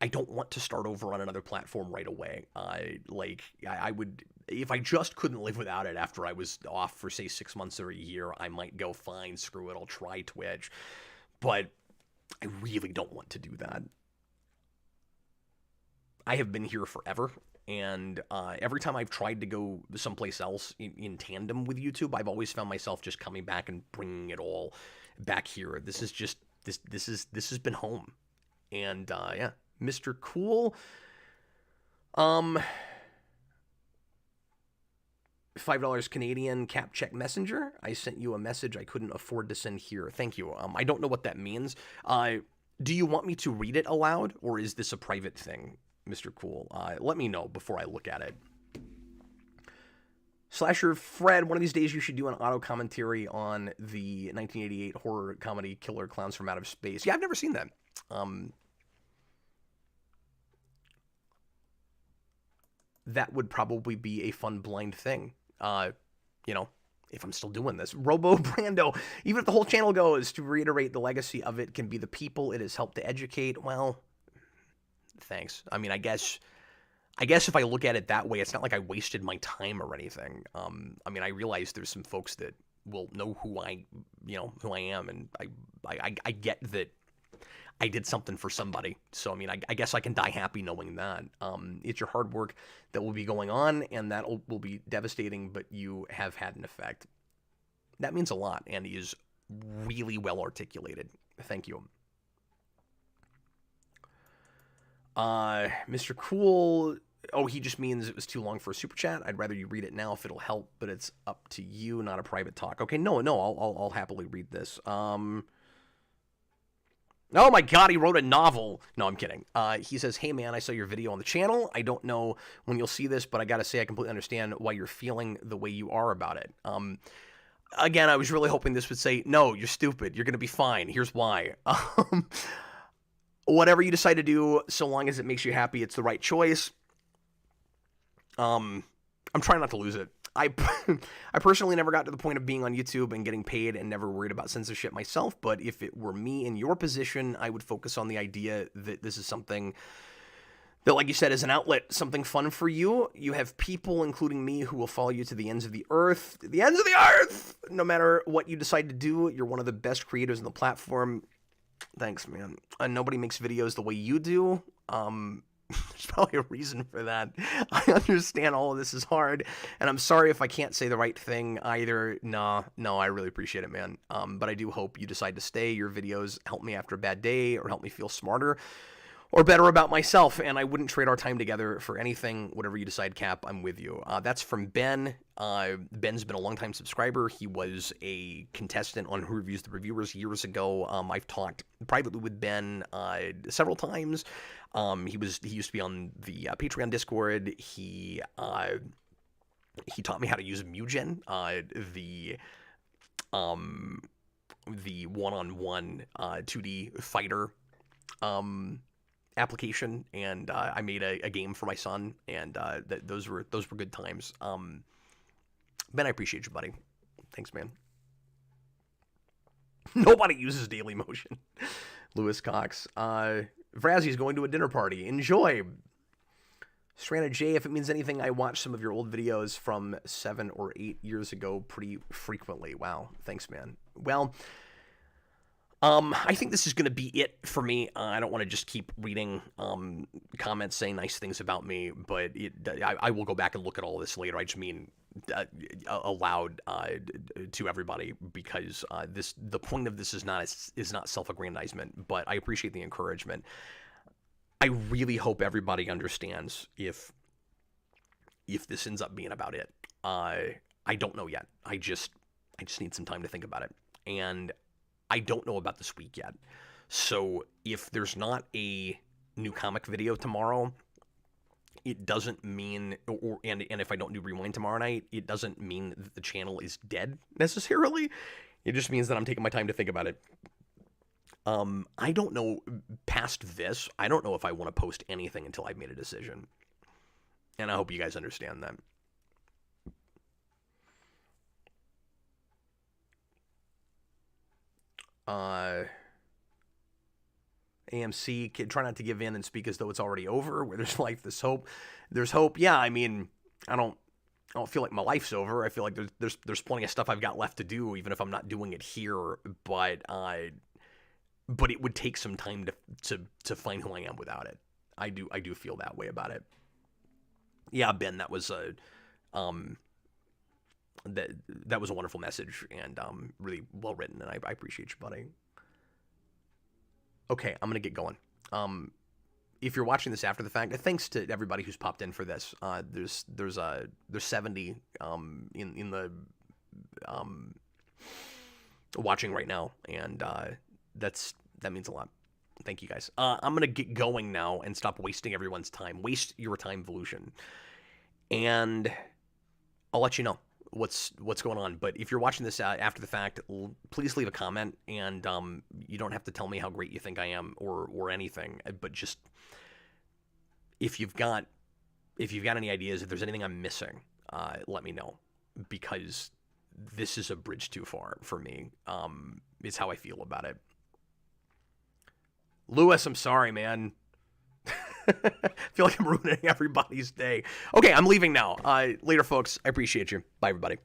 Speaker 1: I don't want to start over on another platform right away. I would, if I just couldn't live without it after I was off for, say, 6 months or a year, I might go, fine, screw it, I'll try Twitch. But I really don't want to do that. I have been here forever, and every time I've tried to go someplace else in tandem with YouTube, I've always found myself just coming back and bringing it all back here. This is just this has been home, and yeah, Mr. Cool. $5 Canadian Cap Check Messenger. I sent you a message I couldn't afford to send here. Thank you. I don't know what that means. Do you want me to read it aloud, or is this a private thing, Mr. Cool? Let me know before I look at it. Slasher Fred, one of these days you should do an auto commentary on the 1988 horror comedy Killer Clowns from Outer Space. Yeah, I've never seen that. That would probably be a fun blind thing. If I'm still doing this. Robo Brando, even if the whole channel goes, to reiterate, the legacy of it can be the people it has helped to educate. Well, thanks. I mean, I guess if I look at it that way, it's not like I wasted my time or anything. I mean, I realize there's some folks that will know who I am, and I get that I did something for somebody. So, I mean, I guess I can die happy knowing that. It's your hard work that will be going on, and that will be devastating, but you have had an effect. That means a lot, and is really well articulated. Thank you. Mr. Cool. Oh, he just means it was too long for a super chat. I'd rather you read it now if it'll help, but it's up to you, not a private talk. Okay, no, I'll happily read this. Oh my God, he wrote a novel. No, I'm kidding. He says, hey man, I saw your video on the channel. I don't know when you'll see this, but I gotta say I completely understand why you're feeling the way you are about it. Again, I was really hoping this would say, no, you're stupid. You're gonna be fine. Here's why. Whatever you decide to do, so long as it makes you happy, it's the right choice. I'm trying not to lose it. I personally never got to the point of being on YouTube and getting paid and never worried about censorship myself, but if it were me in your position, I would focus on the idea that this is something that, like you said, is an outlet, something fun for you. You have people, including me, who will follow you to the ends of the earth. The ends of the earth! No matter what you decide to do, you're one of the best creators on the platform. Thanks, man. Nobody makes videos the way you do. There's probably a reason for that. I understand all of this is hard, and I'm sorry if I can't say the right thing either. No, I really appreciate it, man. But I do hope you decide to stay. Your videos help me after a bad day or help me feel smarter or better about myself, and I wouldn't trade our time together for anything. Whatever you decide, Cap, I'm with you. That's from Ben. Ben's been a longtime subscriber. He was a contestant on Who Reviews the Reviewers years ago. I've talked privately with Ben several times. He used to be on the Patreon Discord. He taught me how to use Mugen, the one-on-one 2D fighter application, and I made a game for my son, and those were good times. Ben, I appreciate you, buddy. Thanks, man. Nobody uses Daily Motion. Lewis Cox. Vrazzy's going to a dinner party. Enjoy. Stranded J, if it means anything, I watch some of your old videos from 7 or 8 years ago pretty frequently. Wow. Thanks, man. Well, I think this is going to be it for me. I don't want to just keep reading comments saying nice things about me, but I will go back and look at all this later. I just mean aloud to everybody, because the point of this is not self-aggrandizement, but I appreciate the encouragement. I really hope everybody understands if this ends up being about it. I don't know yet. I just need some time to think about it, and I don't know about this week yet. So if there's not a new comic video tomorrow, it doesn't mean, and if I don't do Rewind tomorrow night, it doesn't mean that the channel is dead necessarily. It just means that I'm taking my time to think about it. I don't know, past this, I don't know if I want to post anything until I've made a decision. And I hope you guys understand that. AMC, try not to give in and speak as though it's already over. Where there's life, there's hope. There's hope. Yeah, I mean, I don't feel like my life's over. I feel like there's plenty of stuff I've got left to do, even if I'm not doing it here. But it would take some time to find who I am without it. I do feel that way about it. Yeah, Ben, that was a that was a wonderful message, and really well written, and I appreciate you, buddy. Okay, I'm gonna get going. If you're watching this after the fact, thanks to everybody who's popped in for this. There's 70 in the watching right now, and that means a lot. Thank you guys. I'm gonna get going now and stop wasting everyone's time. Waste your time, Volution, and I'll let you know what's going on. But if you're watching this after the fact, please leave a comment, and you don't have to tell me how great you think I am or anything, but just if you've got any ideas, if there's anything I'm missing, let me know, because this is a bridge too far for me. Is how I feel about it. Lewis, I'm sorry, man. I feel like I'm ruining everybody's day. Okay, I'm leaving now. Later, folks. I appreciate you. Bye, everybody.